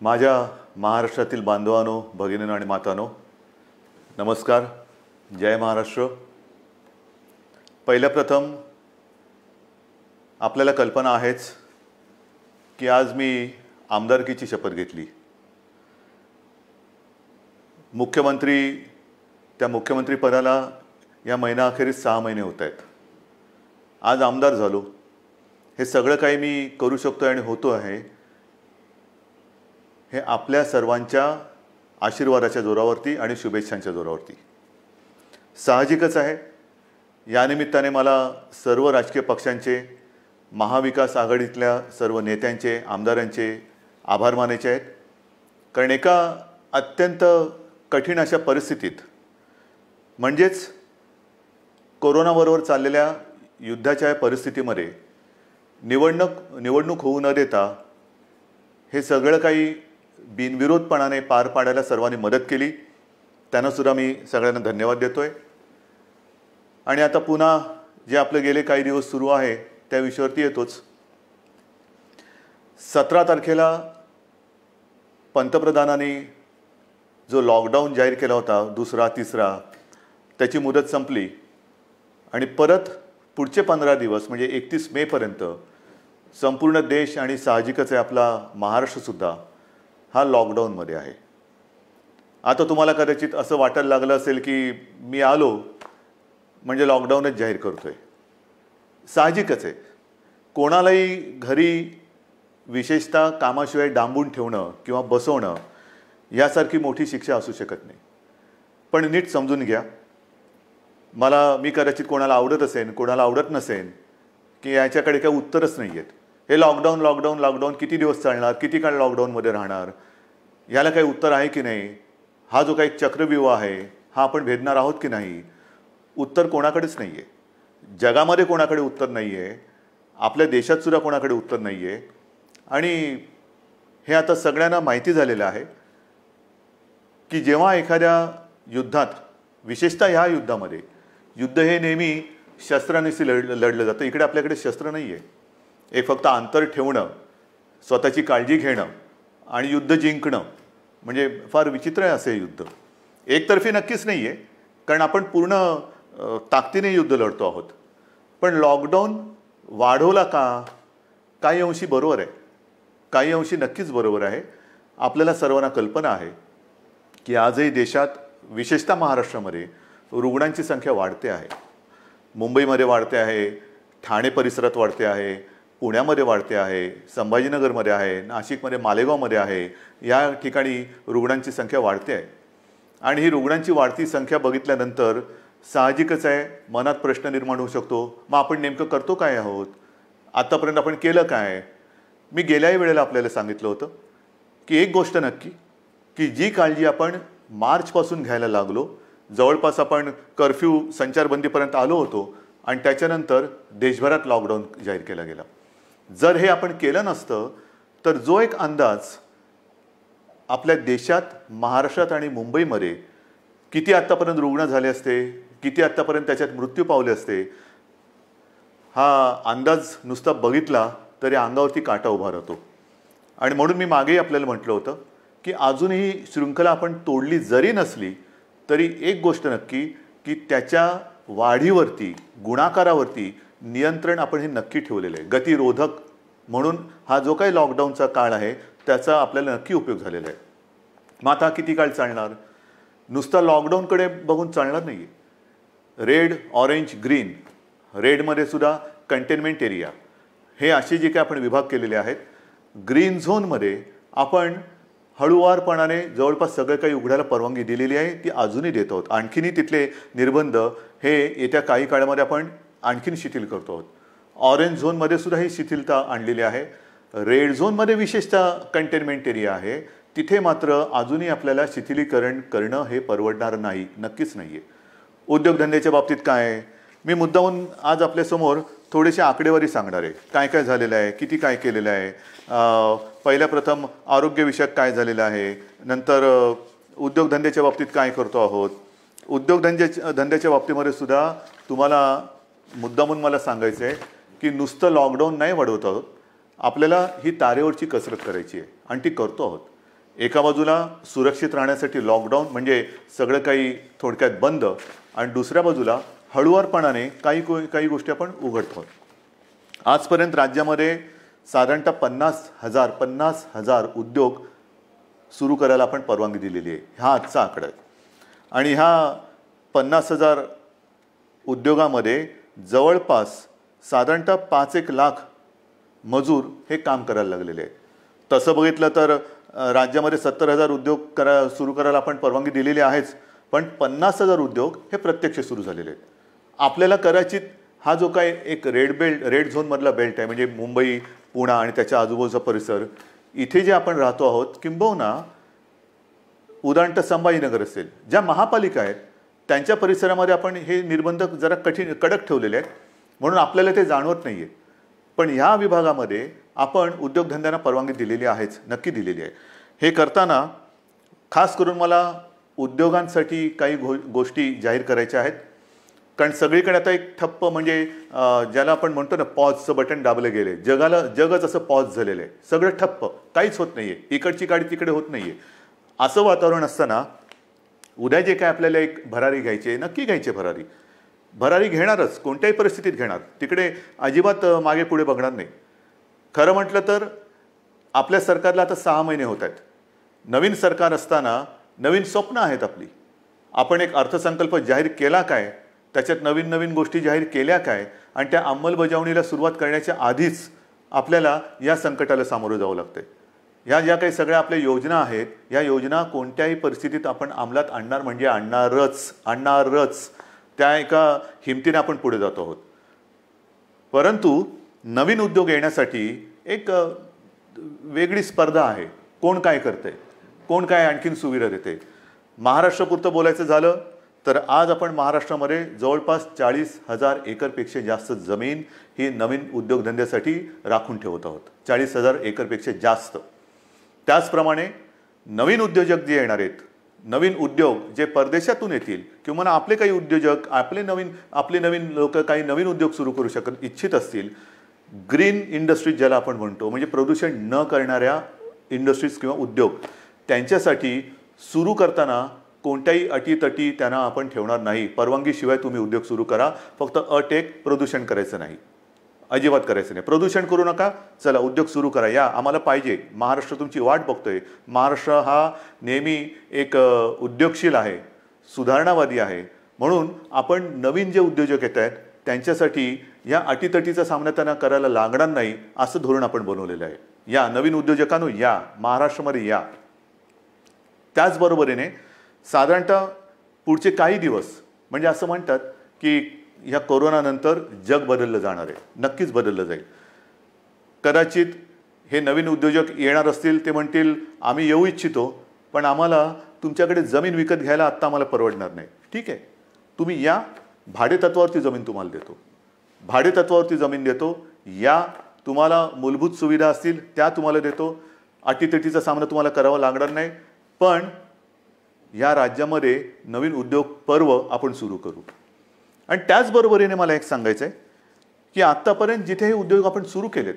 माझ्या महाराष्ट्रातील बांधवांनो, भगिनींनो आणि मातांनो, नमस्कार. जय महाराष्ट्र. पहिल्या प्रथम आपल्याला कल्पना आहेच की आज मी आमदारकीची शपथ घेतली. त्या मुख्यमंत्री पदाला या महिनाअखेरीस 6 महिने होत आहेत. आज आमदार झालो. हे सगळं काही मी करू शकतो आणि होतो आहे हे आपल्या सर्वांच्या आशीर्वादाच्या जोरावरती आणि शुभेच्छांच्या जोरावरती. साहजिकच आहे, या निमित्ताने मला सर्व राजकीय पक्षांचे, महाविकास आघाडीतल्या सर्व नेत्यांचे, आमदारांचे आभार मानायचे आहेत. कारण एका अत्यंत कठीण अशा परिस्थितीत, म्हणजेच कोरोनाबरोबर चाललेल्या युद्धाच्या परिस्थितीमध्ये निवडणूक होऊ न देता हे सगळं काही बिनविरोधपणाने पार पाडायला सर्वांनी मदत केली. त्यांना सुद्धा मी सगळ्यांना धन्यवाद देतोय. आणि आता पुन्हा जे आपले गेले काही दिवस सुरू आहे त्या विषयावरती येतोच. 17 तारखेला पंतप्रधानांनी जो लॉकडाऊन जाहीर केला होता, दुसरा तिसरा, त्याची मुदत संपली आणि परत पुढचे 15 दिवस म्हणजे 31 मेपर्यंत संपूर्ण देश आणि साहजिकच आहे आपला महाराष्ट्रसुद्धा हा लॉकडाऊनमध्ये आहे. आता तुम्हाला कदाचित असं वाटायला लागलं असेल की मी आलो म्हणजे लॉकडाऊनच जाहीर करतोय. साहजिकच आहे, कोणालाही घरी विशेषतः कामाशिवाय डांबून ठेवणं किंवा बसवणं यासारखी मोठी शिक्षा असू शकत नाही. पण नीट समजून घ्या, मी कदाचित कोणाला आवडत असेल, कोणाला आवडत नसेल, की याच्याकडे काही उत्तरच नाही आहेत. हे लॉकडाऊन किती दिवस चालणार, किती काळ लॉकडाऊनमध्ये राहणार, याला काही उत्तर आहे की नाही, हा जो काही चक्रव्यूह आहे हा आपण भेदणार आहोत की नाही, उत्तर कोणाकडेच नाही आहे. जगामध्ये कोणाकडे उत्तर नाही आहे, आपल्या देशातसुद्धा कोणाकडे उत्तर नाही आहे. आणि हे आता सगळ्यांना माहिती झालेलं आहे की जेव्हा एखाद्या युद्धात, विशेषतः ह्या युद्धामध्ये, युद्ध हे नेहमी शस्त्रांनीच लढलं जातं. इकडे आपल्याकडे शस्त्र नाही आहे. एक फक्त अंतर ठेवणं, स्वतःची काळजी घेणं आणि युद्ध जिंकणं, म्हणजे फार विचित्र आहे असे युद्ध. एकतर्फी नक्कीच नाही आहे, कारण आपण पूर्ण ताकदीने युद्ध लढतो आहोत. पण लॉकडाऊन वाढवला का? काही अंशी बरोबर आहे, काही अंशी नक्कीच बरोबर आहे. आपल्याला सर्वांना कल्पना आहे की आजही देशात, विशेषतः महाराष्ट्रामध्ये रुग्णांची संख्या वाढते आहे. मुंबईमध्ये वाढते आहे, ठाणे परिसरात वाढते आहे, पुण्यामध्ये वाढते आहे, संभाजीनगरमध्ये आहे, नाशिकमध्ये, मालेगावमध्ये आहे. या ठिकाणी रुग्णांची संख्या वाढते आहे. आणि ही रुग्णांची वाढती संख्या बघितल्यानंतर साहजिकच आहे मनात प्रश्न निर्माण होऊ शकतो, मग आपण नेमकं करतो काय आहोत, आत्तापर्यंत आपण केलं काय? मी गेल्याही वेळेला आपल्याला सांगितलं होतं की एक गोष्ट नक्की, की जी काळजी आपण मार्चपासून घ्यायला लागलो, जवळपास आपण कर्फ्यू, संचारबंदीपर्यंत आलो होतो आणि त्याच्यानंतर देशभरात लॉकडाऊन जाहीर केला गेला. जर हे आपण केलं नसतं तर जो एक अंदाज आपल्या देशात, महाराष्ट्रात आणि मुंबईमध्ये किती आत्तापर्यंत रुग्ण झाले असते, किती आत्तापर्यंत त्याच्यात मृत्यू पावले असते, हा अंदाज नुसता बघितला तरी अंगावरती काटा उभा राहतो. आणि म्हणून मी मागेही आपल्याला म्हटलं होतं की अजूनही शृंखला आपण तोडली जरी नसली तरी एक गोष्ट नक्की, की त्याच्या वाढीवरती, गुणाकारावरती नियंत्रण आपण हे नक्की ठेवलेलं आहे. गतिरोधक म्हणून हा जो काही लॉकडाऊनचा काळ आहे त्याचा आपल्याला नक्की उपयोग झालेला आहे. मग आता किती काळ चालणार? नुसता लॉकडाऊनकडे बघून चालणार नाही आहे. रेड, ऑरेंज, ग्रीन, रेडमध्ये सुद्धा कंटेनमेंट एरिया, हे असे जे काही आपण विभाग केलेले आहेत. ग्रीन झोनमध्ये आपण हळूवारपणाने जवळपास सगळं काही उघडायला परवानगी दिलेली आहे, ती अजूनही देत आहोत. आणखीनही तिथले निर्बंध हे येत्या काही काळामध्ये आपण आणखीन शिथिल करतो आहोत. ऑरेंज झोनमध्ये सुद्धा ही शिथिलता आणलेली आहे. रेड झोनमध्ये विशेषतः कंटेनमेंट एरिया आहे, तिथे मात्र अजूनही आपल्याला शिथिलीकरण करणं हे परवडणार नाही, नक्कीच नाही आहे. उद्योगधंद्याच्या बाबतीत काय आहे? मी मुद्दामून आज आपल्यासमोर थोडेसे आकडेवारी सांगणार आहे, काय काय झालेलं आहे, किती काय केलेलं आहे. पहिल्या प्रथम आरोग्यविषयक काय झालेलं आहे, नंतर उद्योगधंद्याच्या बाबतीत काय करतो आहोत. उद्योगधंद्याच्या बाबतीमध्ये सुद्धा तुम्हाला मुद्दामून मला सांगायचं आहे की नुसतं लॉकडाऊन नाही वाढवत आहोत, आपल्याला ही तारेवरची कसरत करायची आहे आणि ती करतो आहोत. एका बाजूला सुरक्षित राहण्यासाठी लॉकडाऊन म्हणजे सगळं काही थोडक्यात बंद, आणि दुसऱ्या बाजूला हळुवारपणाने काही गोष्टी आपण उघडतो. आजपर्यंत राज्यामध्ये साधारणतः 50,000 उद्योग सुरू करायला आपण परवानगी दिलेली आहे. हा आजचा आकडा आहे. आणि ह्या 50,000 उद्योगामध्ये जवळपास साधारणतः 5-1 लाख मजूर हे काम करायला लागलेले आहेत. तसं बघितलं तर राज्यामध्ये 70,000 उद्योग सुरू करायला आपण परवानगी दिलेली आहेच, पण 50,000 उद्योग हे प्रत्यक्ष सुरू झालेले आहेत. आपल्याला कदाचित हा जो काय एक रेड झोनमधला बेल्ट आहे, म्हणजे मुंबई, पुणे आणि त्याच्या आजूबाजूचा परिसर, इथे जे आपण राहतो आहोत, किंबहुना उदाहरणतः संभाजीनगर असेल, ज्या महापालिका आहेत त्यांच्या परिसरामध्ये आपण हे निर्बंध जरा कडक ठेवलेले आहेत, म्हणून आपल्याला ते जाणवत नाही आहे. पण ह्या विभागामध्ये आपण उद्योगधंद्यांना परवानगी दिलेली आहेच, नक्की दिलेली आहे. हे करताना खास करून मला उद्योगांसाठी काही गोष्टी जाहीर करायच्या आहेत. कारण सगळीकडे आता एक ठप्प, म्हणजे ज्याला आपण म्हणतो ना पॉजचं बटन दाबलं गेले, जगच असं पॉज झालेलं आहे. सगळं ठप्प, काहीच होत नाही आहे, इकडची गाडी तिकडे होत नाही आहे. असं वातावरण असताना उद्या जे काय आपल्याला एक भरारी घ्यायची आहे, नक्की घ्यायची भरारी घेणारच, कोणत्याही परिस्थितीत घेणार. तिकडे अजिबात मागे पुढे बघणार नाही. खरं म्हटलं तर आपल्या सरकारला आता 6 महिने होत आहेत. नवीन सरकार असताना नवीन स्वप्न आहेत आपली. आपण एक अर्थसंकल्प जाहीर केला काय, त्याच्यात नवीन गोष्टी जाहीर केल्या काय, आणि त्या अंमलबजावणीला सुरुवात करण्याच्या आधीच आपल्याला या संकटाला सामोरं जावं लागतंय. ह्या ज्या काही सगळ्या आपल्या योजना आहेत, या योजना कोणत्याही परिस्थितीत आपण अंमलात आणणार म्हणजे आणणारच. त्या एका हिमतीने आपण पुढे जातो आहोत. परंतु नवीन उद्योग येण्यासाठी एक वेगळी स्पर्धा आहे. कोण काय करते, कोण काय आणखीन सुविधा देते. महाराष्ट्रापुरतं बोलायचं झालं तर आज आपण महाराष्ट्रामध्ये जवळपास 40,000 एकरपेक्षा जास्त जमीन ही नवीन उद्योगधंद्यासाठी राखून ठेवत आहोत. 40,000 एकरपेक्षा जास्त. त्याचप्रमाणे नवीन उद्योजक जे येणार आहेत, नवीन उद्योग जे परदेशातून येतील, किंवा आपले काही उद्योजक आपले नवीन लोक काही नवीन उद्योग सुरू करू इच्छित असतील, ग्रीन इंडस्ट्रीज ज्याला आपण म्हणतो, म्हणजे प्रदूषण न करणाऱ्या इंडस्ट्रीज किंवा उद्योग, त्यांच्यासाठी सुरू करताना कोणत्याही अटीतटी त्यांना आपण ठेवणार नाही. परवानगीशिवाय तुम्ही उद्योग सुरू करा. फक्त अट एक, प्रदूषण करायचं नाही, अजिबात करायचं नाही. प्रदूषण करू नका, चला उद्योग सुरू करा, या आम्हाला पाहिजे. महाराष्ट्र तुमची वाट बघतोय. महाराष्ट्र हा नेहमी एक उद्योगशील आहे, सुधारणावादी आहे. म्हणून आपण नवीन जे उद्योजक येत आहेत त्यांच्यासाठी या अटीतटीचा सामना त्यांना करायला लागणार नाही, असं धोरण आपण बनवलेलं आहे. या नवीन उद्योजकांनो, या महाराष्ट्रामध्ये या. त्याचबरोबरीने साधारणतः पुढचे काही दिवस, म्हणजे असं म्हणतात की ह्या कोरोनानंतर जग बदललं जाणार आहे, नक्कीच बदललं जाईल. कदाचित हे नवीन उद्योजक येणार असतील, ते म्हणतील आम्ही येऊ इच्छितो, पण आम्हाला तुमच्याकडे जमीन विकत घ्यायला आत्ता आम्हाला परवडणार नाही. ठीक आहे, तुम्ही या, भाडेतत्वावरती जमीन तुम्हाला देतो, भाडेतत्वावरती जमीन देतो, या. तुम्हाला मूलभूत सुविधा असतील त्या तुम्हाला देतो, अटीतटीचा सामना तुम्हाला करावा लागणार नाही. पण या राज्यामध्ये नवीन उद्योग पर्व आपण सुरू करू. आणि त्याचबरोबरीने मला एक सांगायचं आहे की आत्तापर्यंत जिथे हे उद्योग आपण सुरू केलेत,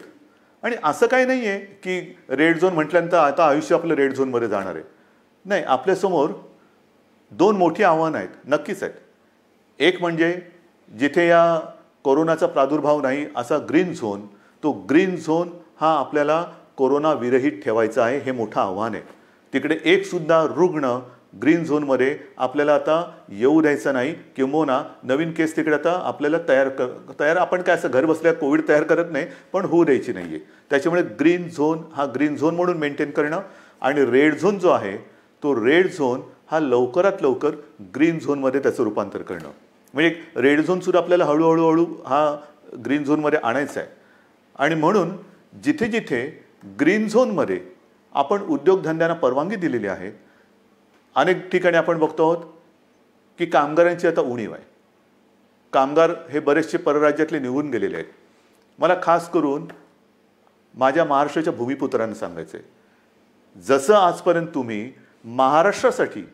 आणि असं काही नाही आहे की रेड झोन म्हटल्यानंतर आता आयुष्य आपलं रेड झोनमध्ये जाणार आहे, नाही. आपल्यासमोर 2 मोठी आव्हानं आहेत, नक्कीच आहेत. एक म्हणजे जिथे या कोरोनाचा प्रादुर्भाव नाही असा ग्रीन झोन, तो ग्रीन झोन हा आपल्याला कोरोना विरहित ठेवायचा आहे, हे मोठं आव्हान आहे. तिकडे एक सुद्धा रुग्ण ग्रीन झोनमध्ये आपल्याला आता येऊ द्यायचं नाही, किंबहुना नवीन केस तिकडे आता आपल्याला तयार आपण काय असं घर बसल्या कोविड तयार करत नाही, पण होऊ द्यायची नाही आहे. त्याच्यामुळे ग्रीन झोन हा ग्रीन झोन म्हणून मेंटेन करणं, आणि रेड झोन जो आहे तो रेड झोन हा लवकरात लवकर ग्रीन झोनमध्ये त्याचं रूपांतर करणं. म्हणजे रेड झोनसुद्धा आपल्याला हळूहळू हा ग्रीन झोनमध्ये आणायचा आहे. आणि म्हणून जिथे जिथे ग्रीन झोनमध्ये आपण उद्योगधंद्यांना परवानगी दिलेली आहे, अनेक ठिकाणी आपण बघतो आहोत की कामगारांची आता उणीव आहे. कामगार हे बरेचसे परराज्यातले निघून गेलेले आहेत. मला खास करून माझ्या महाराष्ट्राच्या भूमिपुत्रांना सांगायचं आहे, जसं आजपर्यंत तुम्ही महाराष्ट्रासाठी,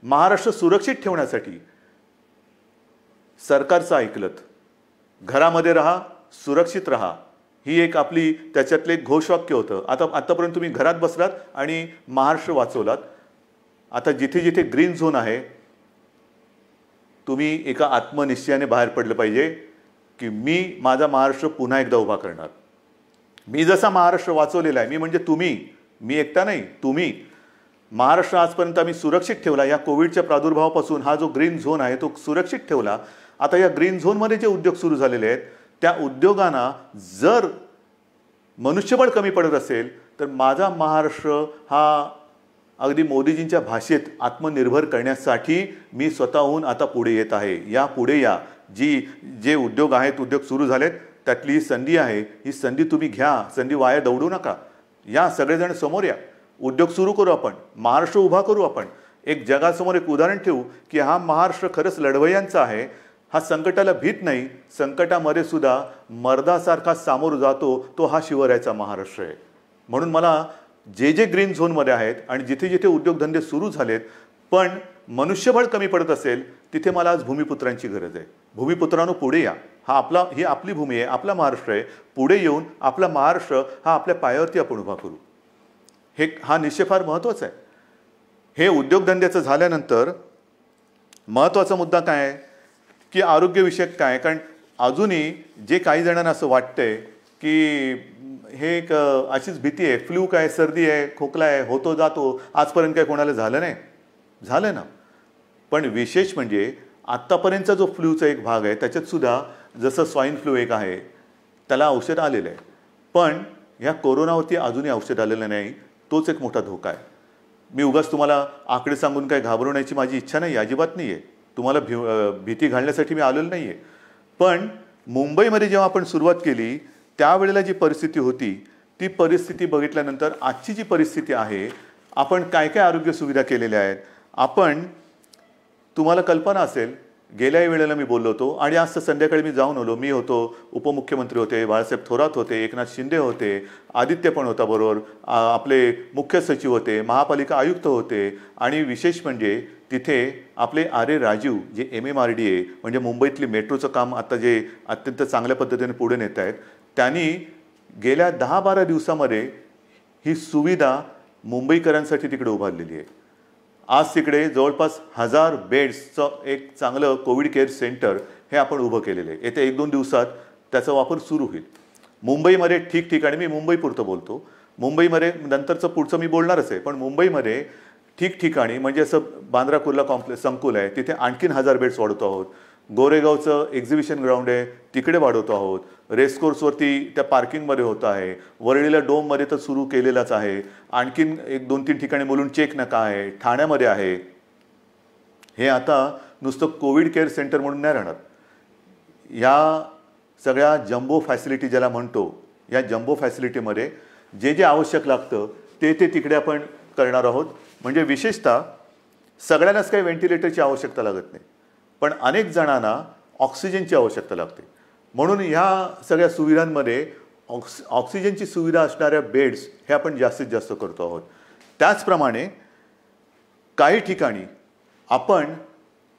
महाराष्ट्र सुरक्षित ठेवण्यासाठी सरकारचं ऐकलत, घरामध्ये राहा, सुरक्षित राहा, ही एक आपली त्याच्यातले एक घोषवाक्य होतं. आतापर्यंत तुम्ही घरात बसलात आणि महाराष्ट्र वाचवलात. आता जिथे जिथे ग्रीन झोन आहे तुम्ही एका आत्मनिश्चयाने बाहेर पडलं पाहिजे की मी माझा महाराष्ट्र पुन्हा एकदा उभा करणार. मी जसा महाराष्ट्र वाचवलेला आहे, मी म्हणजे तुम्ही, मी एकटा नाही, तुम्ही. महाराष्ट्र आजपर्यंत आम्ही सुरक्षित ठेवला. या कोविडच्या प्रादुर्भावापासून हा जो ग्रीन झोन आहे तो सुरक्षित ठेवला. आता या ग्रीन झोनमध्ये जे उद्योग सुरू झालेले आहेत त्या उद्योगांना जर मनुष्यबळ कमी पडत असेल तर माझा महाराष्ट्र हा अगदी मोदीजींच्या भाषेत आत्मनिर्भर करण्यासाठी मी स्वतःहून आता पुढे येत आहे. या पुढे या. जे उद्योग आहेत, उद्योग सुरू झालेत, त्यातली ही संधी आहे. ही संधी तुम्ही घ्या. संधी वाया दौडू नका. या सगळेजण समोर या. उद्योग सुरू करू आपण. महाराष्ट्र उभा करू आपण. एक जगासमोर एक उदाहरण ठेवू की हा महाराष्ट्र खरंच लढवय्यांचा आहे. हा संकटाला भीत नाही. संकटामध्ये सुद्धा मर्दासारखा सामोर जातो तो हा शिवरायाचा महाराष्ट्र आहे. म्हणून मला जे ग्रीन झोनमध्ये आहेत आणि जिथे जिथे उद्योगधंदे सुरू झालेत पण मनुष्यबळ कमी पडत असेल तिथे मला आज भूमिपुत्रांची गरज आहे. भूमिपुत्रांनो पुढे या. ही आपली भूमी आहे, आपला महाराष्ट्र आहे. पुढे येऊन आपला महाराष्ट्र हा आपल्या पायावरती आपण उभा करू. हा निश्चय फार महत्त्वाचा आहे. हे उद्योगधंद्याचं झाल्यानंतर महत्त्वाचा मुद्दा काय आहे की आरोग्यविषयक काय. कारण अजूनही जे काही जणांना असं वाटतंय की हे एक अशीच भीती आहे, फ्लू काय, सर्दी आहे, खोकला आहे, होतो जातो, आजपर्यंत काय कोणाला झालं नाही. झालं ना. पण विशेष म्हणजे आत्तापर्यंतचा जो फ्लूचा एक भाग आहे त्याच्यात सुद्धा जसं स्वाईन फ्लू एक आहे त्याला औषध आलेलं आहे. पण ह्या कोरोनावरती अजूनही औषध आलेलं नाही. तोच एक मोठा धोका आहे. मी उगाच तुम्हाला आकडे सांगून काय घाबरवण्याची माझी इच्छा नाही, अजिबात नाही आहे. तुम्हाला भीती घालण्यासाठी मी आलेलो नाही आहे. पण मुंबईमध्ये जेव्हा आपण सुरुवात केली त्यावेळेला जी परिस्थिती होती ती परिस्थिती बघितल्यानंतर आजची जी परिस्थिती आहे, आपण काय काय आरोग्य सुविधा केलेल्या आहेत. आपण तुम्हाला कल्पना असेल गेल्याही वेळेला मी बोललो होतो आणि आज संध्याकाळी मी जाऊन आलो. मी होतो, उपमुख्यमंत्री होते, बाळासाहेब थोरात होते, एकनाथ शिंदे होते, आदित्य पण होता बरोबर, आपले मुख्य सचिव होते, महापालिका आयुक्त होते आणि विशेष म्हणजे तिथे आपले आरे राजीव जे MMRDA म्हणजे मुंबईतली मेट्रोचं काम आता जे अत्यंत चांगल्या पद्धतीने पुढे नेत आहेत त्यांनी गेल्या 10-12 दिवसामध्ये ही सुविधा मुंबईकरांसाठी तिकडे उभारलेली आहे. आज तिकडे जवळपास 1000 बेड्सचं एक चांगलं कोविड केअर सेंटर हे आपण उभं केलेलं आहे. येत्या 1-2 दिवसात त्याचा वापर सुरू होईल. मुंबईमध्ये ठिकठिकाणी, मी मुंबईपुरतं बोलतो, मुंबईमध्ये नंतरचं पुढचं मी बोलणारच आहे, पण मुंबईमध्ये ठिकठिकाणी म्हणजे असं बांद्रा कुर्ला कॉम्प्लेक्स संकुल आहे तिथे आणखीन 1000 बेड्स वाढवतो आहोत. गोरेगावचं एक्झिबिशन ग्राउंड आहे तिकडे वाढवतो आहोत. रेसकोर्सवरती त्या पार्किंगमध्ये होत आहे. वरळीला डोममध्ये तर सुरू केलेलाच आहे. आणखीन 1-2-3 ठिकाणी मुलुंड चेक नका आहे, ठाण्यामध्ये आहे. हे आता नुसतं कोविड केअर सेंटर म्हणून नाही राहणार. या सगळ्या जम्बो फॅसिलिटी ज्याला म्हणतो, या जम्बो फॅसिलिटीमध्ये जे आवश्यक लागतं ते तिकडे आपण करणार आहोत. म्हणजे विशेषतः सगळ्यांनाच काही व्हेंटिलेटरची आवश्यकता लागत नाही, पण अनेक जणांना ऑक्सिजनची आवश्यकता लागते. म्हणून ह्या सगळ्या सुविधांमध्ये ऑक्सिजनची सुविधा असणाऱ्या बेड्स हे आपण जास्तीत जास्त करतो आहोत. त्याचप्रमाणे काही ठिकाणी आपण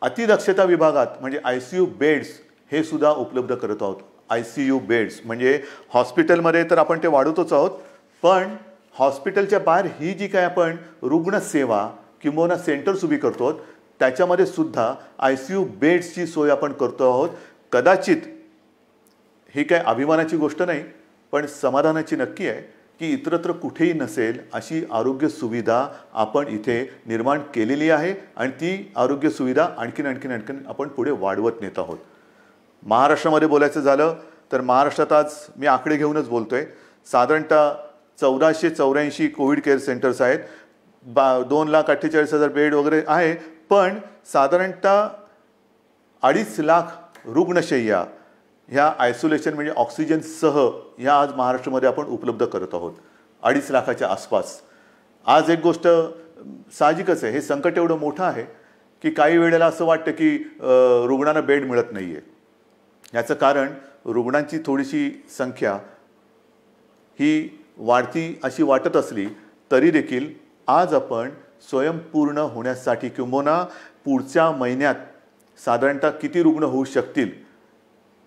अतिदक्षता विभागात म्हणजे ICU बेड्स हे सुद्धा उपलब्ध करत आहोत. ICU बेड्स म्हणजे हॉस्पिटलमध्ये तर आपण ते वाढवतोच आहोत, पण हॉस्पिटलच्या बाहेर ही जी काय आपण रुग्णसेवा किंवा सेंटर्स उभी करतो त्याच्यामध्ये सुद्धा ICU बेड्सची सोय आपण करतो आहोत. कदाचित ही काय अभिमानाची गोष्ट नाही, पण समाधानाची नक्की आहे की इतरत्र कुठेही नसेल अशी आरोग्य सुविधा आपण इथे निर्माण केलेली आहे आणि ती आरोग्य सुविधा आणखीन आपण पुढे वाढवत नेत आहोत. महाराष्ट्रामध्ये बोलायचं झालं तर महाराष्ट्रात आज मी आकडे घेऊनच बोलतोय. साधारणतः 1484 कोविड केअर सेंटर्स आहेत. 2,48,000 बेड वगैरे आहे, पण साधारणतः 2.5 लाख रुग्णशय्या ह्या आयसोलेशन म्हणजे ऑक्सिजनसह ह्या आज महाराष्ट्रामध्ये आपण उपलब्ध करत आहोत. 2.5 लाखाच्या आसपास. आज एक गोष्ट साहजिकच आहे, हे संकट एवढं मोठं आहे की काही वेळेला असं वाटतं की रुग्णांना बेड मिळत नाही आहे. याचं कारण रुग्णांची थोडीशी संख्या ही वाढती अशी वाटत असली तरी देखील आज आपण स्वयंपूर्ण होण्यासाठी किंबहुना पुढच्या महिन्यात साधारणतः किती रुग्ण होऊ शकतील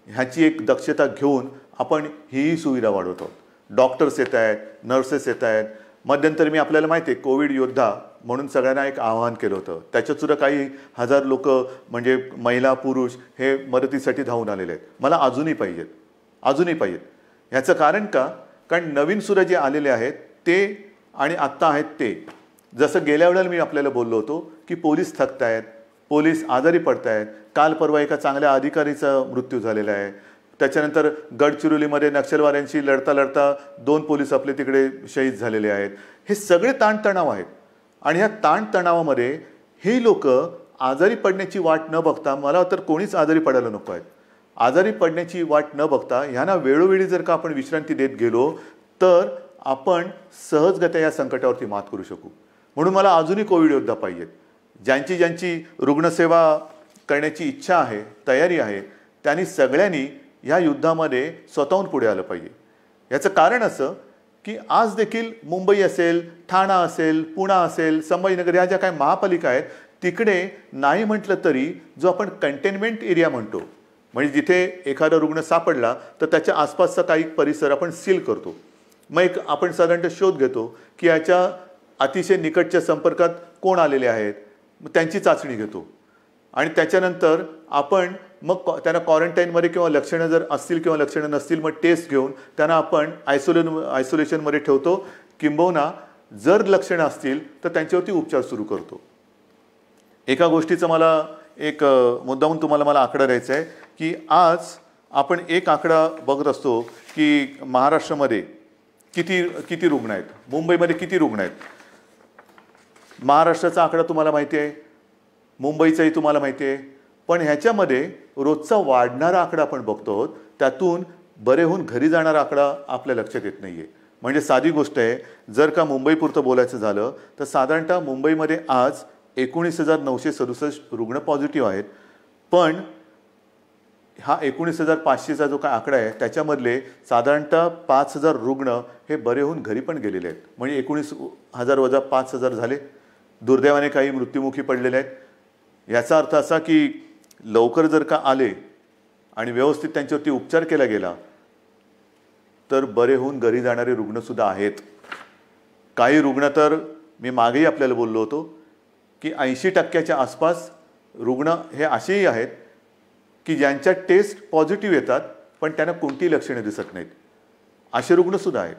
ह्याची एक दक्षता घेऊन आपण हीही सुविधा वाढवतो. डॉक्टर्स येत आहेत, नर्सेस येत आहेत. मध्यंतरी मी आपल्याला माहिती आहे कोविड योद्धा म्हणून सगळ्यांना एक आवाहन केलं होतं. त्याच्यात सुद्धा काही हजार लोक म्हणजे महिला पुरुष हे मदतीसाठी धावून आलेले आहेत. मला अजूनही पाहिजेत, अजूनही पाहिजेत. ह्याचं कारण का? कारण नवीन सुद्धा जे आलेले आहेत ते आणि आत्ता आहेत ते, जसं गेल्या वेळेला मी आपल्याला बोललो होतो की पोलीस थकत आहेत, पोलीस आजारी पडत आहेत. काल परवा एका चांगल्या अधिकारीचा मृत्यू झालेला आहे. त्याच्यानंतर गडचिरोलीमध्ये नक्षलवाद्यांशी लढता लढता 2 पोलीस आपले तिकडे शहीद झालेले आहेत. हे सगळे ताणतणाव आहेत आणि ह्या ताणतणावामध्ये हे लोक आजारी पडण्याची वाट न बघता, मला तर कोणीच आजारी पडायला नको आहेत, आजारी पडण्याची वाट न बघता ह्यांना वेळोवेळी जर का आपण विश्रांती देत गेलो तर आपण सहजगत्या या संकटावरती मात करू शकू. म्हणून मला अजूनही कोविड योद्धा पाहिजेत. ज्यांची ज्यांची रुग्णसेवा करण्याची इच्छा आहे, तयारी आहे, त्यांनी सगळ्यांनी ह्या युद्धामध्ये स्वतःहून पुढे आलं पाहिजे. याचं कारण असं की आज देखील मुंबई असेल, ठाणा असेल, पुणा असेल, संभाजीनगर ह्या ज्या काही महापालिका आहेत तिकडे नाही म्हटलं तरी जो आपण कंटेनमेंट एरिया म्हणतो, म्हणजे जिथे एखादा रुग्ण सापडला तर त्याच्या आसपासचा काही परिसर आपण सील करतो. मग एक आपण साधारणतः शोध घेतो की याच्या अतिशय निकटच्या संपर्कात कोण आलेले आहेत, मग त्यांची चाचणी घेतो आणि त्याच्यानंतर आपण मग त्यांना क्वारंटाईनमध्ये किंवा लक्षणं जर असतील किंवा लक्षणं नसतील मग टेस्ट घेऊन त्यांना आपण आयसोलेशनमध्ये ठेवतो. किंबहुना जर लक्षणं असतील तर त्यांच्यावरती उपचार सुरू करतो. एका गोष्टीचं मला एक मुद्दाहून तुम्हाला मला आकडा द्यायचा आहे की आज आपण एक आकडा बघत असतो की महाराष्ट्रामध्ये किती रुग्ण आहेत, मुंबईमध्ये किती रुग्ण आहेत. महाराष्ट्राचा आकडा तुम्हाला माहिती आहे, मुंबईचाही तुम्हाला माहिती आहे, पण ह्याच्यामध्ये रोजचा वाढणारा आकडा आपण बघतो, त्यातून बरे होऊन घरी जाणारा आकडा आपल्या लक्षात येत नाही आहे. म्हणजे साधी गोष्ट आहे, जर का मुंबईपुरतं बोलायचं झालं तर साधारणतः मुंबईमध्ये आज 19,967 रुग्ण पॉझिटिव्ह आहेत. पण हा 19,500चा जो काय आकडा आहे त्याच्यामधले साधारणतः 5,000 रुग्ण हे बरे होऊन घरी पण गेलेले आहेत. म्हणजे 19,000 वजा 5,000 झाले. दुर्दैवाने काही मृत्युमुखी पडलेले आहेत. याचा अर्थ असा की लवकर जर का आले आणि व्यवस्थित त्यांच्यावरती उपचार केला गेला तर बरे होऊन घरी जाणारे रुग्णसुद्धा आहेत. काही रुग्ण तर मी मागेही आपल्याला बोललो होतो की 80% आसपास रुग्ण हे असेही आहेत की ज्यांच्या टेस्ट पॉझिटिव्ह येतात पण त्यांना कोणतीही लक्षणे दिसत नाहीत, असे रुग्णसुद्धा आहेत.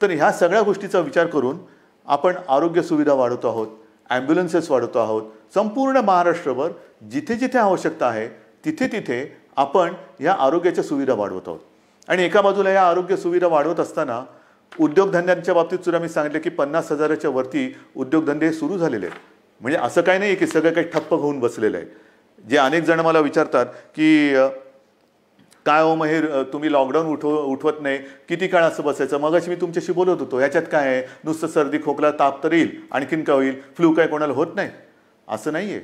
तर ह्या सगळ्या गोष्टीचा विचार करून आपण आरोग्य सुविधा वाढवतो आहोत, ॲम्ब्युलन्सेस वाढवतो आहोत. संपूर्ण महाराष्ट्रभर जिथे जिथे आवश्यकता आहे तिथे तिथे आपण या आरोग्याच्या सुविधा वाढवत आहोत. आणि एका बाजूला या आरोग्य सुविधा वाढवत असताना उद्योगधंद्यांच्या बाबतीत सुद्धा मी सांगितलं की 50,000च्या वरती उद्योगधंदे सुरू झालेले आहेत. म्हणजे असं काही नाही की सगळं काही ठप्प होऊन बसलेलं आहे. जे अनेक जण मला विचारतात की काय हो महेर, तुम्ही लॉकडाऊन उठवत नाही, किती काळ असं बसायचं. मगाशी मी तुमच्याशी बोलत होतो, ह्याच्यात काय आहे, नुसतं सर्दी खोकला ताप तर येईल, आणखीन काय होईल, फ्लू काय कोणाला होत नाही, असं नाही आहे.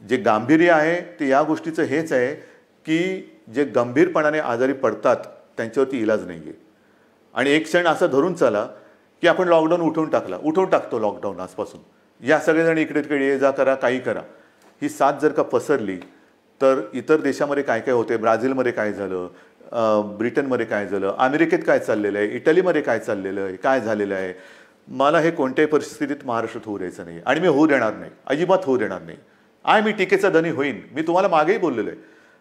जे गांभीर्य आहे ते या गोष्टीचं हेच आहे की जे गंभीरपणाने आजारी पडतात त्यांच्यावरती इलाज नाही आहे. आणि एक क्षण असं धरून चला की आपण लॉकडाऊन उठवून टाकतो लॉकडाऊन आजपासून, या सगळेजण इकडे तिकडे ये जा करा, काही करा. ही साथ जर का पसरली तर इतर देशामध्ये काय काय होते, ब्राझीलमध्ये काय झालं, ब्रिटनमध्ये काय झालं, अमेरिकेत काय चाललेलं आहे, इटलीमध्ये काय चाललेलं आहे, काय झालेलं आहे, मला हे कोणत्याही परिस्थितीत महाराष्ट्रात होऊ द्यायचं नाही आणि मी होऊ देणार नाही, अजिबात होऊ देणार नाही. मी टीकेचा धनी होईन. मी तुम्हाला मागेही बोललेलो आहे,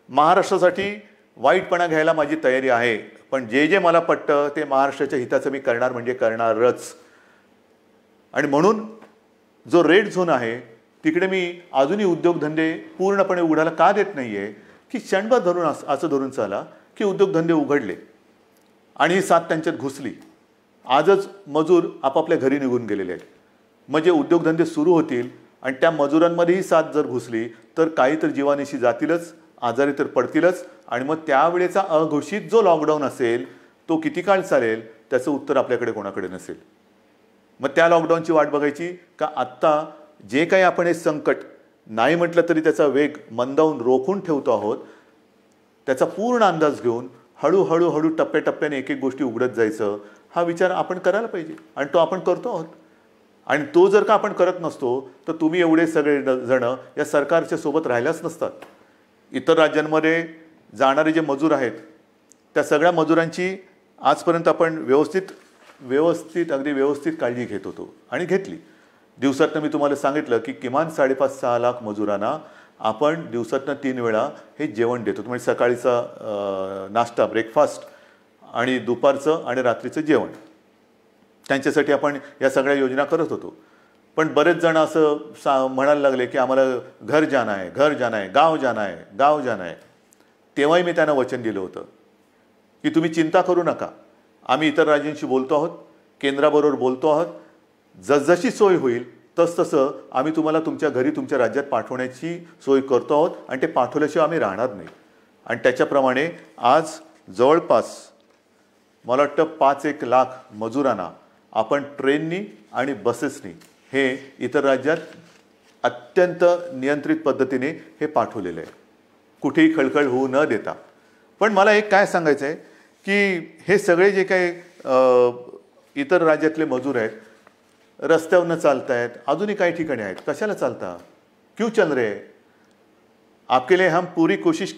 महाराष्ट्रासाठी वाईटपणा घ्यायला माझी तयारी आहे, पण जे जे मला पटतं ते महाराष्ट्राच्या हिताचं मी करणार म्हणजे करणारच. आणि म्हणून जो रेड झोन आहे तिकडे मी अजूनही उद्योगधंदे पूर्णपणे उघडायला का देत नाही आहे की क्षणभर धरून असं धरून चाला की उद्योगधंदे उघडले आणि ही साथ त्यांच्यात घुसली. आजच मजूर आपापल्या घरी निघून गेलेले आहेत. म्हणजे उद्योगधंदे सुरू होतील आणि त्या मजुरांमध्येही साथ जर घुसली तर काही तर जीवानिशी जातीलच, आजारी तर पडतीलच. आणि मग त्यावेळेचा अघोषित जो लॉकडाऊन असेल तो किती काळ चालेल त्याचं उत्तर आपल्याकडे कोणाकडे नसेल. मग त्या लॉकडाऊनची वाट बघायची का आत्ता जे काही आपण हे संकट नाही म्हटलं तरी त्याचा वेग मंदावून रोखून ठेवतो आहोत, त्याचा पूर्ण अंदाज घेऊन हळूहळू टप्प्याटप्प्याने एक एक गोष्टी उघडत जायचं, हा विचार आपण करायला पाहिजे आणि तो आपण करतो आहोत. आणि तो जर का आपण करत नसतो तर तुम्ही एवढे सगळे जण या सरकारच्या सोबत राहिल्याच नसतात. इतर राज्यांमध्ये जाणारे जे मजूर आहेत त्या सगळ्या मजुरांची आजपर्यंत आपण अगदी व्यवस्थित काळजी घेत होतो आणि घेतली. दिवसातनं मी तुम्हाला सांगितलं की किमान 5.5-6 लाख मजुरांना आपण दिवसातनं 3 वेळा हे जेवण देतो. म्हणजे सकाळीचा नाश्ता ब्रेकफास्ट आणि दुपारचं आणि रात्रीचं जेवण, त्यांच्यासाठी आपण या सगळ्या योजना करत होतो. पण बरेच जण असं म्हणायला लागले की आम्हाला घर जाना आहे, गाव जाना आहे. तेव्हाही मी त्यांना वचन दिलं होतं की तुम्ही चिंता करू नका, आम्ही इतर राज्यांशी बोलतो आहोत, केंद्राबरोबर बोलतो आहोत. जसजशी सोय होईल तसतसं आम्ही तुम्हाला तुमच्या घरी तुमच्या राज्यात पाठवण्याची सोय करतो आहोत आणि ते पाठवल्याशिवाय आम्ही राहणार नाही. आणि त्याच्याप्रमाणे आज जवळपास मला वाटतं 5-1 लाख मजुरांना आपण ट्रेननी आणि बसेसनी हे इतर राज्यात अत्यंत नियंत्रित पद्धतीने हे पाठवलेलं आहे, कुठेही खळखळ होऊ न देता. पण मला एक काय सांगायचं आहे की हे सगळे जे काही इतर राज्यातले मजूर आहेत, रस्त्यावरनं चालत आहेत, अजूनही काही ठिकाणी आहेत, कशाला चालता, क्यों चल रहे? आपके लिए हम पूरी कोशिश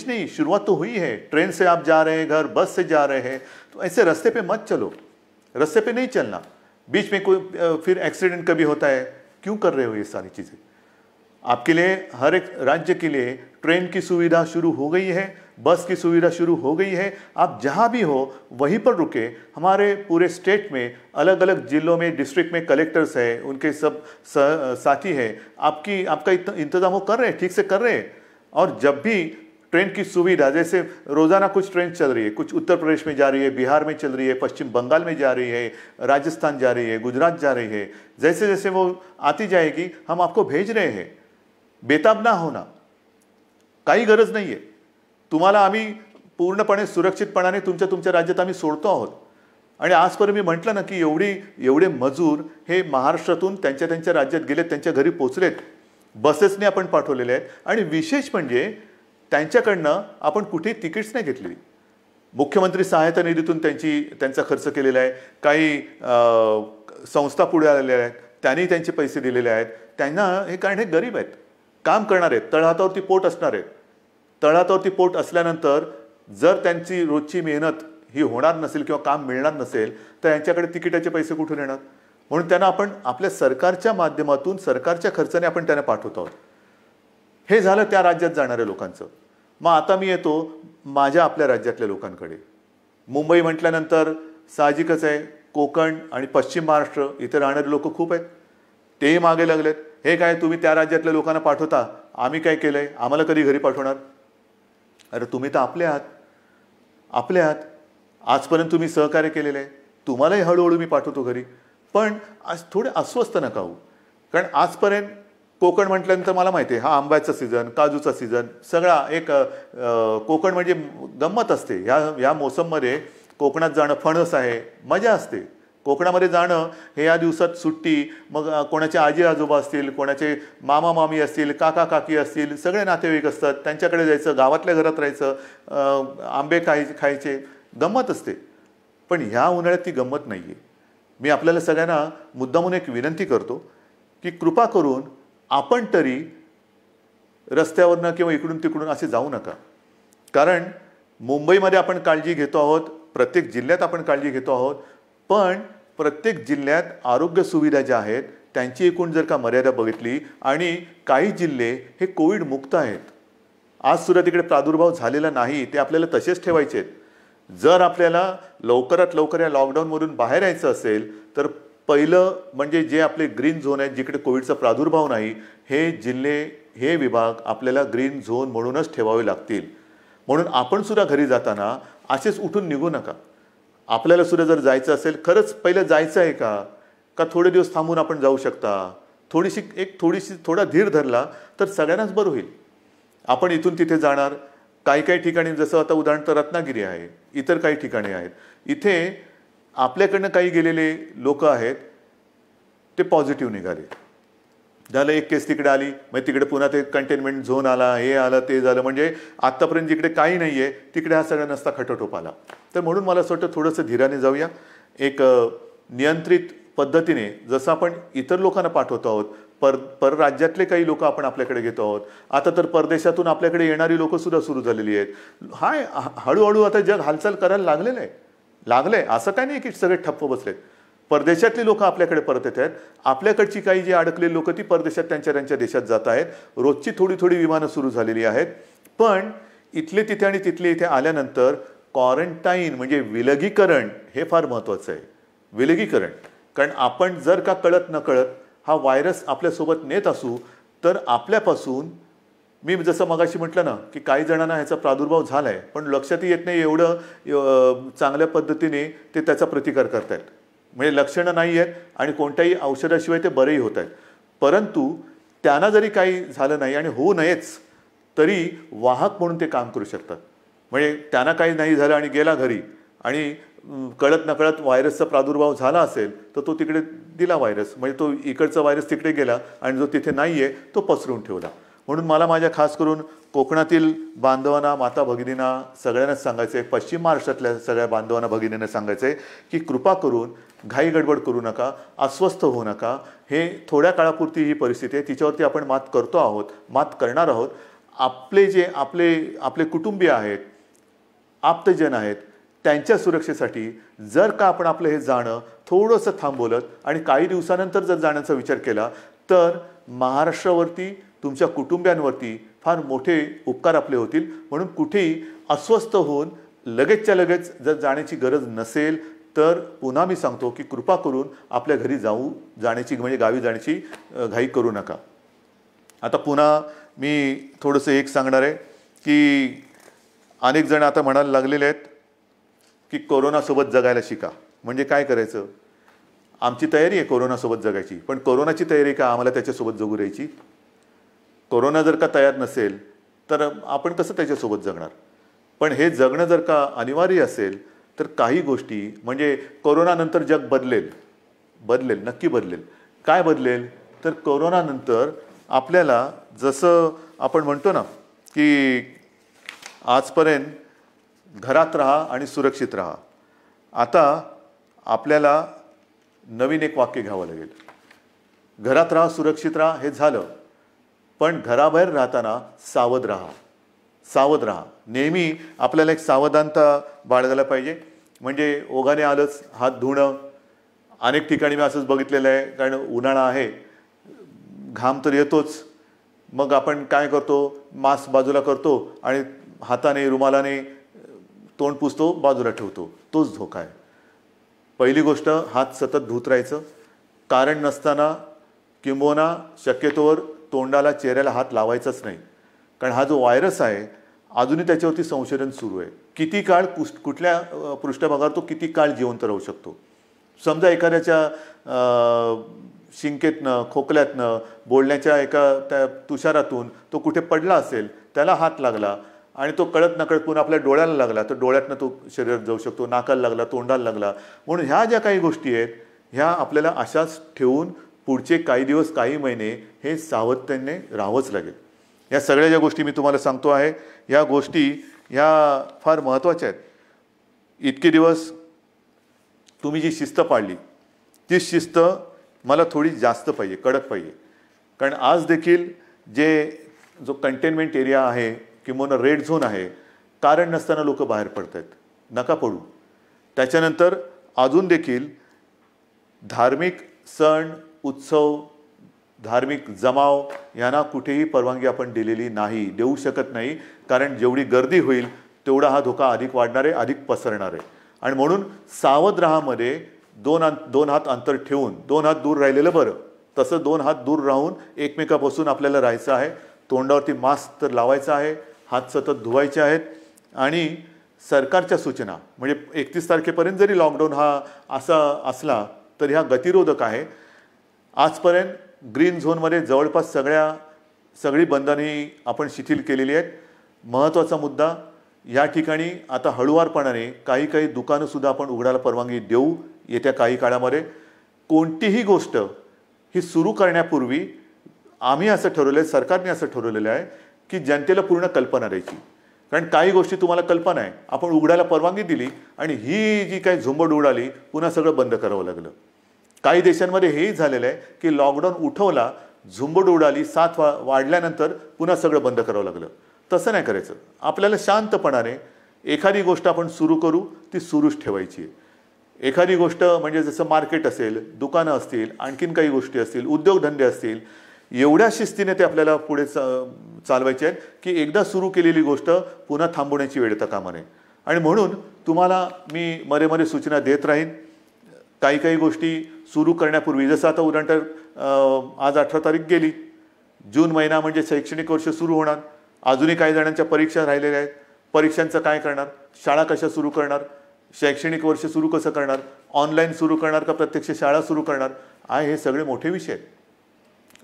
नहीं, शुरुआत तो हुई है. ट्रेन से आप जा रहे हैं घर, बस से जा रहे हैं, तो ऐसे रास्ते पे मत चलो, रास्ते पे नहीं चलना. बीच में कोई फिर एक्सीडेंट कभी होता है, क्यों कर रहे हो ये सारी चीज़ें? आपके लिए हर एक राज्य के लिए ट्रेन की सुविधा शुरू हो गई है, बस की सुविधा शुरू हो गई है. आप जहाँ भी हो वहीं पर रुके. हमारे पूरे स्टेट में अलग अलग जिलों में डिस्ट्रिक्ट में कलेक्टर्स हैं, उनके सब साथी हैं, आपका इंतजाम वो कर रहे हैं, ठीक से कर रहे हैं. और जब भी ट्रेन की सुविधा, जैसे रोज़ाना कुछ ट्रेन चल रही है, कुछ उत्तर प्रदेश में जा रही है, बिहार में चल रही है, पश्चिम बंगाल में जा रही है, राजस्थान जा रही है, गुजरात जा रही है, जैसे जैसे वो आती जाएगी हम आपको भेज रहे हैं. बेताब ना होना, काही गरज नाही आहे. तुम्हाला आम्ही पूर्णपणे सुरक्षितपणाने तुमच्या राज्यात आम्ही सोडतो आहोत. आणि आजपर्यंत मी म्हटलं ना की एवढे मजूर हे महाराष्ट्रातून त्यांच्या राज्यात गेलेत, त्यांच्या घरी पोचलेत, बसेसने आपण पाठवलेले आहेत. आणि विशेष म्हणजे त्यांच्याकडनं आपण कुठेही तिकीट्स नाही घेतलेली. मुख्यमंत्री सहायता निधीतून त्यांचा खर्च केलेला आहे. काही संस्था पुढे आलेल्या आहेत, त्यांनी त्यांचे पैसे दिलेले आहेत. त्यांना हे, कारण हे गरीब आहेत, काम करणार आहेत, तळहातावरती पोट असणार आहेत. तळहातावरती पोट असल्यानंतर जर त्यांची रोजची मेहनत ही होणार नसेल किंवा काम मिळणार नसेल तर यांच्याकडे तिकिटाचे पैसे कुठून येणार? म्हणून त्यांना आपण आपल्या सरकारच्या माध्यमातून, सरकारच्या खर्चाने आपण त्यांना पाठवत आहोत. हे झालं त्या राज्यात जाणाऱ्या लोकांचं. मग आता मी येतो माझ्या आपल्या राज्यातल्या लोकांकडे. मुंबई म्हटल्यानंतर साहजिकच आहे, कोकण आणि पश्चिम महाराष्ट्र इथे राहणारे लोक खूप आहेत. तेही मागे लागलेत. हे काय तुम्ही त्या राज्यातल्या लोकांना पाठवता, आम्ही काय केलंय, आम्हाला कधी घरी पाठवणार? अरे तुम्ही तर आपले आहात. आजपर्यंत तुम्ही सहकार्य केलेलं आहे, तुम्हालाही हळूहळू मी पाठवतो घरी. पण आज थोडे अस्वस्थ नका होऊ. कारण आजपर्यंत कोकण म्हटल्यानंतर मला माहिती आहे, हा आंब्याचा सीझन, काजूचा सीझन, सगळा एक कोकण म्हणजे गंमत असते. ह्या मोसममध्ये कोकणात जाणं, फणस आहे, मजा असते. कोकणामध्ये जाणं हे या दिवसात सुट्टी, मग कोणाचे आजी आजोबा असतील, कोणाचे मामा मामी असतील, काका काकी असतील, सगळे नातेवाईक असतात, त्यांच्याकडे जायचं, गावातल्या घरात राहायचं, आंबे खायचे, गंमत असते. पण ह्या उन्हाळ्यात ती गंमत नाही आहे. मी आपल्याला सगळ्यांना मुद्दामून एक विनंती करतो की कृपा करून आपण तरी रस्त्यावरनं किंवा इकडून तिकडून असे जाऊ नका. कारण मुंबईमध्ये आपण काळजी घेतो आहोत, प्रत्येक जिल्ह्यात आपण काळजी घेतो आहोत, पण प्रत्येक जिल्ह्यात आरोग्य सुविधा ज्या आहेत त्यांची एकूण जर का मर्यादा बघितली, आणि काही जिल्हे हे कोविड मुक्त आहेत, आज सुद्धा तिकडे प्रादुर्भाव झालेला नाही, ते आपल्याला तसेच ठेवायचे आहेत. जर आपल्याला लवकरात लवकर या लॉकडाऊनमधून बाहेर यायचं असेल तर पहिलं म्हणजे जे आपले ग्रीन झोन आहेत, जिकडे कोविडचा प्रादुर्भाव नाही, हे जिल्हे, हे विभाग आपल्याला ग्रीन झोन म्हणूनच ठेवावे लागतील. म्हणून आपण सुद्धा घरी जाताना असेच उठून निघू नका. आपल्याला सुद्धा जर जायचं असेल, खरंच पहिलं जायचं आहे का थोडे दिवस थांबून आपण जाऊ शकता, थोडा धीर धरला तर सगळ्यांनाच बरं होईल. आपण इथून तिथे जाणार, काही ठिकाणी जसं आता उदाहरणार्थ रत्नागिरी आहे, इतर काही ठिकाणी आहेत, इथे आपल्याकडनं काही गेलेले लोक आहेत, ते पॉझिटिव्ह निघाले. झालं, एक केस तिकडे आली, मग तिकडे पुन्हा ते कंटेनमेंट झोन आला, हे आलं, ते झालं. म्हणजे आत्तापर्यंत जिकडे काही नाही आहे तिकडे हा सगळा नसता खटाटोप आला. तर म्हणून मला असं वाटतं थोडंसं धीराने जाऊया. एक नियंत्रित पद्धतीने जसं आपण इतर लोकांना पाठवतो आहोत परराज्यातले काही लोक आपण आपल्याकडे घेतो आहोत. आता तर परदेशातून आपल्याकडे येणारी लोक सुद्धा सुरू झालेली आहेत. हळूहळू आता जग हालचाल करायला लागलंय. असं काही नाही की सगळे ठप्प बसलेत. परदेशातली लोक आपल्याकडे परत येत आहेत. आपल्याकडची काही जी अडकलेली लोक ती परदेशात त्यांच्या देशात जात आहेत. रोजची थोडी विमानं सुरू झालेली आहेत. पण इथले तिथे आणि तिथले इथे आल्यानंतर क्वारंटाईन म्हणजे विलगीकरण हे फार महत्त्वाचं आहे. विलगीकरण, कारण आपण जर का कळत नकळत हा व्हायरस आपल्यासोबत नेत असू तर आपल्यापासून, मी जसं मगाशी म्हटलं ना की काही जणांना ह्याचा प्रादुर्भाव झाला आहे पण लक्षातही येत नाही एवढं चांगल्या पद्धतीने ते त्याचा प्रतिकार करतायत. म्हणजे लक्षणं नाही आहेत आणि कोणत्याही औषधाशिवाय ते बरेही होत आहेत. परंतु त्यांना जरी काही झालं नाही आणि होऊ नयेच तरी वाहक म्हणून ते काम करू शकतात. म्हणजे त्यांना काही नाही झालं आणि गेला घरी आणि कळत नकळत व्हायरसचा प्रादुर्भाव झाला असेल तर तो तिकडे दिला व्हायरस, म्हणजे तो इकडचा व्हायरस तिकडे गेला आणि जो तिथे नाही आहे तो पसरून ठेवला. म्हणून मला माझ्या खास करून कोकणातील बांधवांना, माता भगिनींना सगळ्यांनाच सांगायचं आहे, पश्चिम महाराष्ट्रातल्या सगळ्या बांधवांना भगिनींना सांगायचं आहे की कृपा करून घाई गडबड करू नका, अस्वस्थ होऊ नका. हे थोड्या काळापुरती ही परिस्थिती आहे, तिच्यावरती आपण मात करणार आहोत. आपले कुटुंबीय आहेत, आप्तजन आहेत, त्यांच्या सुरक्षेसाठी जर का आपण आपलं हे जाणं थोडंसं थांबवलं आणि काही दिवसानंतर जर जाण्याचा विचार केला तर महाराष्ट्रावरती, तुमच्या कुटुंबियांवरती फार मोठे उपकार आपले होतील. म्हणून कुठेही अस्वस्थ होऊन लगेचच्या लगेच जर जाण्याची गरज नसेल तर पुन्हा मी सांगतो की कृपा करून आपल्या घरी म्हणजे गावी जाण्याची घाई करू नका. आता पुन्हा मी थोडंसं एक सांगणार आहे की अनेक जण आता म्हणायला लागलेले आहेत की कोरोनासोबत जगायला शिका. म्हणजे काय करायचं? आमची तयारी आहे कोरोनासोबत जगायची, पण कोरोनाची तयारी का आम्हाला त्याच्यासोबत जगू द्यायची? कोरोना जर का तयार नसेल तर आपण कसं त्याच्यासोबत जगणार? पण हे जगणं जर का अनिवार्य असेल तर काही गोष्टी, म्हणजे कोरोनानंतर जग बदलेल, नक्की बदलेल. काय बदलेल? तर कोरोनानंतर आपल्याला जसं आपण म्हणतो ना की आजपर्यंत घरात राहा आणि सुरक्षित राहा, आता आपल्याला नवीन एक वाक्य घ्यावं लागेल. घरात राहा, सुरक्षित राहा हे झालं, पण घराबाहेर राहताना सावध राहा. नेहमी आपल्याला एक सावधानता बाळगायला पाहिजे. म्हणजे ओघाने आलंच हात धुणं. अनेक ठिकाणी मी असंच बघितलेलं आहे, कारण उन्हाळा आहे, घाम तर येतोच, मग आपण काय करतो, मास्क बाजूला करतो आणि हाताने रुमालाने तोंड पुसतो, बाजूला ठेवतो. तोच धोका आहे. पहिली गोष्ट, हात सतत धुत राहायचं. कारण नसताना किंबहुना शक्यतोवर तोंडाला, चेहऱ्याला हात लावायचाच नाही. कारण हा जो व्हायरस आहे अजूनही त्याच्यावरती संशोधन सुरू आहे. किती काळ कुठल्या पृष्ठभागावर तो किती काळ जिवंत राहू शकतो. समजा एखाद्याच्या शिंकेतनं, खोकल्यातनं, बोलण्याच्या त्या तुषारातून तो कुठे पडला असेल, त्याला हात लागला आणि तो कळत नकळत पुन्हा आपल्या डोळ्याला लागला तर डोळ्यातनं तो शरीरात जाऊ शकतो, नाकाला लागला, तोंडाला लागला. म्हणून ह्या ज्या काही गोष्टी आहेत ह्या आपल्याला अशाच ठेवून पुढचे काही दिवस, काही महिने हे सावधतेने राहावंच लागेल. या सगळ्या ज्या गोष्टी मी तुम्हाला सांगतो आहे, या गोष्टी ह्या फार महत्त्वाच्या आहेत. इतके दिवस तुम्ही जी शिस्त पाळली ती शिस्त मला थोडी जास्त पाहिजे, कडक पाहिजे. कारण आज देखील जो कंटेनमेंट एरिया आहे किंवा रेड झोन आहे, कारण नसताना लोक बाहेर पडत आहेत. नका पडू. त्याच्यानंतर अजून देखील धार्मिक सण, उत्सव, धार्मिक जमाव यांना कुठेही परवानगी आपण दिलेली नाही, देऊ शकत नाही. कारण जेवढी गर्दी होईल तेवढा हा धोका अधिक वाढणार आहे, अधिक पसरणार आहे. आणि म्हणून सावध राहामध्ये दोन हात अंतर ठेवून, 2 हात दूर राहिलेलं बरं. तसं 2 हात दूर राहून एकमेकापासून आपल्याला राहायचं आहे. तोंडावरती मास्क तर लावायचा आहे, हात सतत धुवायचे आहेत. आणि सरकारच्या सूचना, म्हणजे 31 तारखेपर्यंत जरी लॉकडाऊन हा असा असला तर ह्या गतिरोधक आहे. आजपर्यंत ग्रीन झोनमध्ये जवळपास सगळी बंधने आपण शिथिल केलेली आहेत. महत्त्वाचा मुद्दा, या ठिकाणी आता हळुवारपणाने काही दुकानंसुद्धा आपण उघडायला परवानगी देऊ येत्या काही काळामध्ये. कोणतीही गोष्ट ही सुरू करण्यापूर्वी आम्ही असं ठरवलं आहे, सरकारने असं ठरवलेलं आहे की जनतेला पूर्ण कल्पना द्यायची. कारण काही गोष्टी तुम्हाला कल्पना आहे, आपण उघडायला परवानगी दिली आणि ही जी काही झुंबड उडाली पुन्हा सगळं बंद करावं लागलं. काही देशांमध्ये हेही झालेलं आहे की लॉकडाऊन उठवला, झुंबड उडाली, साथ वाढल्यानंतर पुन्हा सगळं बंद करावं लागलं. तसं नाही करायचं. आपल्याला शांतपणाने एखादी गोष्ट आपण सुरू करू, ती सुरूच ठेवायची आहे. एखादी गोष्ट म्हणजे जसं मार्केट असेल, दुकानं असतील, आणखीन काही गोष्टी असतील, उद्योगधंदे असतील, एवढ्या शिस्तीने ते आपल्याला पुढे चालवायचे आहेत की एकदा सुरू केलेली गोष्ट पुन्हा थांबवण्याची वेळ येता कामा नये. आणि म्हणून तुम्हाला मी मध्ये मध्ये सूचना देत राहीन. काही काही गोष्टी सुरू करण्यापूर्वी, जसं आता उदाहरणार्थ आज 18 तारीख गेली, जून महिना म्हणजे शैक्षणिक वर्ष सुरू होणार. अजूनही काही जणांच्या परीक्षा राहिलेल्या आहेत. परीक्षांचं काय करणार, शाळा कशा सुरू करणार, शैक्षणिक वर्ष सुरू कसं करणार, ऑनलाईन सुरू करणार का प्रत्यक्ष शाळा सुरू करणार, हे सगळे मोठे विषय आहेत.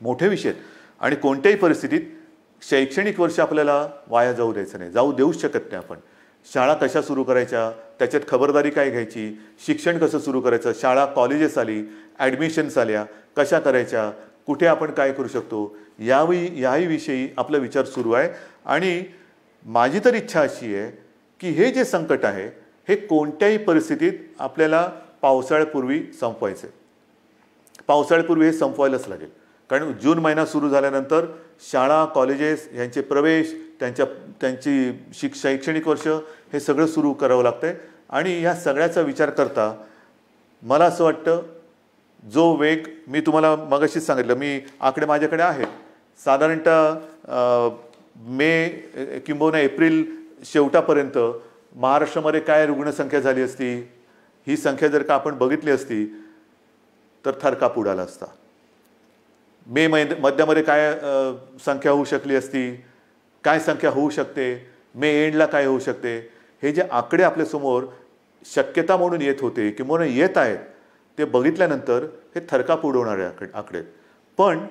मोठे विषय आहेत. आणि कोणत्याही परिस्थितीत शैक्षणिक वर्ष आपल्याला वाया जाऊ द्यायचं नाही, जाऊ देऊच शकत नाही आपण. शाळा कशा सुरू करायच्या, त्याच्यात खबरदारी काय घ्यायची, शिक्षण कसं सुरू करायचं, शाळा कॉलेजेस आली, ॲडमिशन्स आल्या, कशा करायच्या, कुठे आपण काय करू शकतो, याही विषयी आपला विचार सुरू आहे. आणि माझी तर इच्छा अशी आहे की हे जे संकट आहे हे कोणत्याही परिस्थितीत आपल्याला पावसाळ्यापूर्वी संपवायचं आहे. पावसाळ्यापूर्वी हे संपवायलाच लागेल. कारण जून महिना सुरू झाल्यानंतर शाळा कॉलेजेस यांचे प्रवेश, त्यांची शैक्षणिक वर्ष हे सगळं सुरू करावं लागतं आहे. आणि ह्या सगळ्याचा विचार करता मला असं वाटतं, जो वेग मी तुम्हाला मगाशीच सांगितलं, मी आकडे माझ्याकडे आहेत, साधारणतः मे किंबहुना एप्रिल शेवटापर्यंत महाराष्ट्रामध्ये काय रुग्णसंख्या झाली असती, ही संख्या जर का आपण बघितली असती तर थरकाप उडाला असता. मे मध्यामध्ये काय संख्या होऊ शकली असती, काय संख्या होऊ शकते, मे एंडला काय होऊ शकते, हे जे आकडे आपल्यासमोर शक्यता म्हणून येत होते किंवा येत आहेत, ते बघितल्यानंतर हे थरकाप उडवणारे आकडे. पण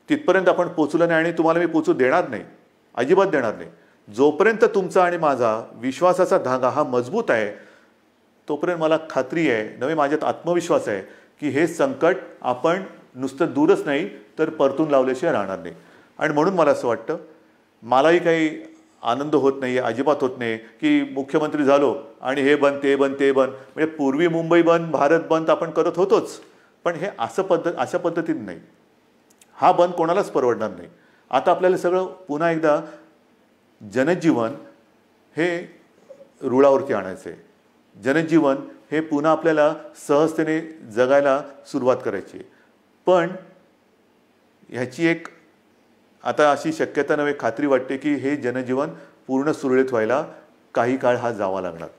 तिथपर्यंत आपण पोचलो नाही आणि तुम्हाला मी पोचू देणार नाही, अजिबात देणार नाही. जोपर्यंत तुमचा आणि माझा विश्वासाचा धागा हा मजबूत आहे तोपर्यंत मला खात्री आहे, नवे माझ्यात आत्मविश्वास आहे की हे संकट आपण नुसतं दूरच नाही तर परतून लावल्याशिवाय राहणार नाही. आणि म्हणून मला असं वाटतं, मलाही काही आनंद होत नाही आहे, अजिबात होत नाही की मुख्यमंत्री झालो आणि हे बंद ते बंद ते बंद. म्हणजे पूर्वी मुंबई बंद, भारत बंद आपण करत होतोच, पण हे अशा पद्धतीने नाही. हा बंद कोणालाच परवडणार नाही. आता आपल्याला सगळं पुन्हा एकदा जनजीवन हे रुळावरती आणायचं आहे. जनजीवन हे पुन्हा आपल्याला सहजतेने जगायला सुरुवात करायची आहे. पण ह्याची एक आता अशी शक्यता नव्हे, खात्री वाटते की हे जनजीवन पूर्ण सुरळीत व्हायला काही काळ हा जावा लागणार.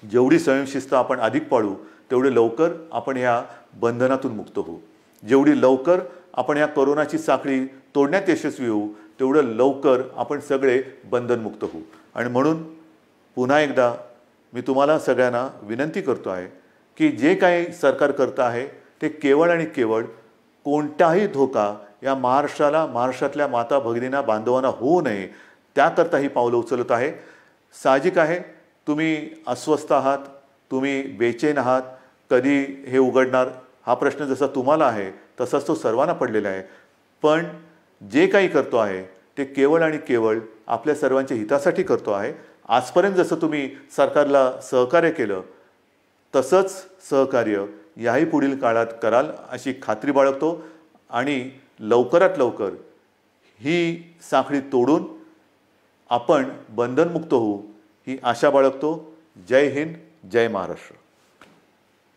जेवढी स्वयंशिस्त आपण अधिक पाळू तेवढे लवकर आपण ह्या बंधनातून मुक्त होऊ. जेवढी लवकर आपण या कोरोनाची साखळी तोडण्यात यशस्वी होऊ तेवढं लवकर आपण सगळे बंधनमुक्त होऊ. आणि म्हणून पुन्हा एकदा मी तुम्हाला सगळ्यांना विनंती करतो आहे की जे काही सरकार करतं आहे ते केवळ आणि केवळ कोणताही धोका या महाराष्ट्राला, महाराष्ट्रातल्या माता भगिनींना, बांधवांना होऊ नये त्याकरता ही पावलं उचलत आहे. साहजिक आहे, तुम्ही अस्वस्थ आहात, तुम्ही बेचैन आहात, कधी हे उघडणार हा प्रश्न जसा तुम्हाला आहे तसाच तो सर्वांना पडलेला आहे. पण जे काही करतो आहे ते केवळ आणि केवळ आपल्या सर्वांच्या हितासाठी करतो आहे. आजपर्यंत जसं तुम्ही सरकारला सहकार्य केलं तसंच सहकार्य याही पुढील काळात कराल अशी खात्री बाळगतो. आणि लवकरात लवकर ही साखळी तोडून आपण बंधनमुक्त होऊ ही आशा बाळगतो. जय हिंद, जय महाराष्ट्र.